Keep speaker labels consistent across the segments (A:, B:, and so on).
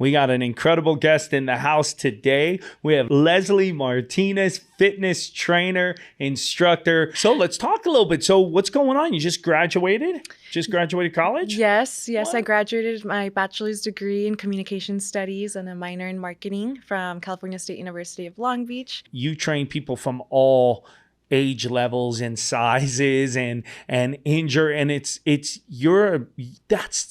A: We got an incredible guest in the house today. We have Leslie Martinez, fitness trainer, instructor. So let's talk a little bit. So what's going on? You just graduated? Just graduated college?
B: Yes.
A: What?
B: I graduated my bachelor's degree in communication studies and a minor in marketing from California State University of Long Beach.
A: You train people from all age levels and sizes and injure, and that's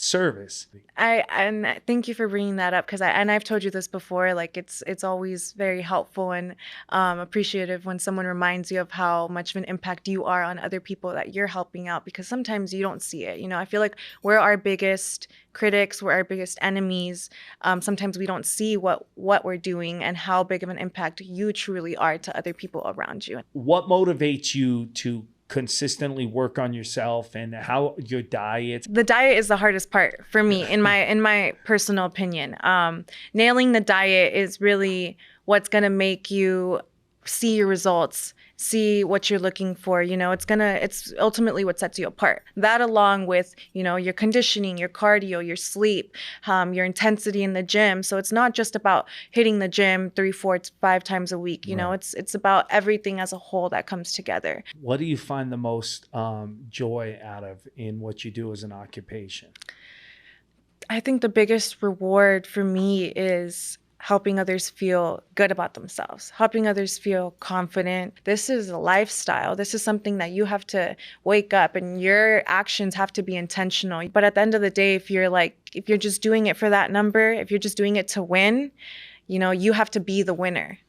A: service.
B: And thank you for bringing that up, because I've told you this before. Like it's always very helpful and appreciative when someone reminds you of how much of an impact you are on other people that you're helping out, because sometimes you don't see it. I feel like we're our biggest critics, we're our biggest enemies. Sometimes we don't see what we're doing and how big of an impact you truly are to other people around you.
A: What motivates you to consistently work on yourself, and how your diet?
B: The diet is the hardest part for me, in my personal opinion. Nailing the diet is really what's going to make you see your results, see what you're looking for. It's ultimately what sets you apart. That, along with, your conditioning, your cardio, your sleep, your intensity in the gym. So it's not just about hitting the gym 3, 4, 5 times a week. Right. It's about everything as a whole that comes together.
A: What do you find the most joy out of in what you do as an occupation?
B: I think the biggest reward for me is helping others feel good about themselves, helping others feel confident. This is a lifestyle. This is something that you have to wake up, and your actions have to be intentional. But at the end of the day, if you're just doing it for that number, if you're just doing it to win, you have to be the winner.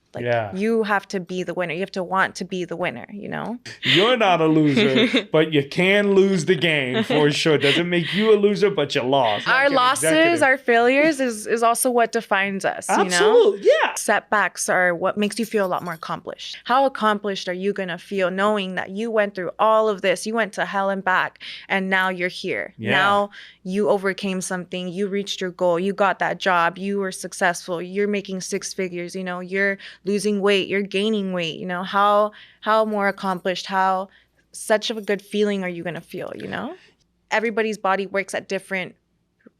B: You have to be the winner. You have to want to be the winner, You're not a loser, but you can lose the game for sure. Doesn't make you a loser, but you lost. Our losses, our failures is also what defines us,
A: Absolutely, yeah.
B: Setbacks are what makes you feel a lot more accomplished. How accomplished are you going to feel knowing that you went through all of this? You went to hell and back, and now you're here. Yeah. Now you overcame something. You reached your goal. You got that job. You were successful. You're making 6 figures. You're losing weight, you're gaining weight. How more accomplished, how such of a good feeling are you going to feel? Everybody's body works at different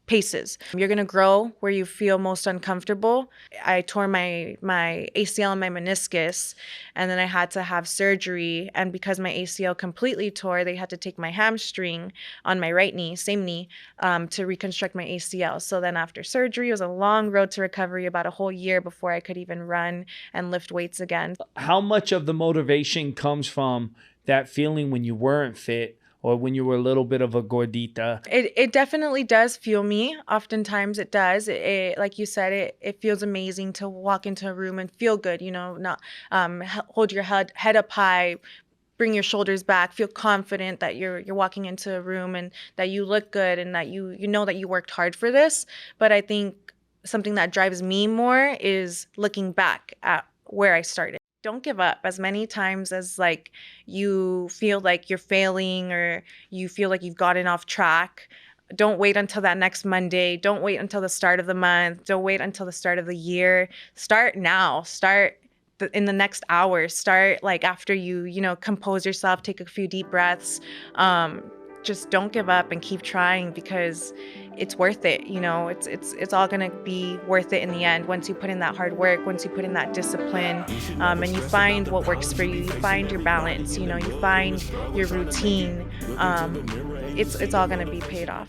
B: paces. You're going to grow where you feel most uncomfortable. I tore my ACL and my meniscus, and then I had to have surgery. And because my ACL completely tore, they had to take my hamstring on my right knee, same knee, to reconstruct my ACL. So then after surgery, it was a long road to recovery, about a whole year before I could even run and lift weights again.
A: How much of the motivation comes from that feeling when you weren't fit, or when you were a little bit of a gordita?
B: It definitely does fuel me. Oftentimes it does. It like you said, it feels amazing to walk into a room and feel good, not hold your head up high, bring your shoulders back, feel confident that you're walking into a room and that you look good and that you know that you worked hard for this. But I think something that drives me more is looking back at where I started. Don't give up. As many times as you feel like you're failing, or you feel like you've gotten off track, don't wait until that next Monday. Don't wait until the start of the month. Don't wait until the start of the year. Start now. Start in the next hour. Start after you compose yourself, take a few deep breaths. Just don't give up and keep trying, because it's worth it. It's all going to be worth it in the end. Once you put in that hard work, once you put in that discipline, and you find what works for you, you find your balance, you find your routine, it's all going to be paid off.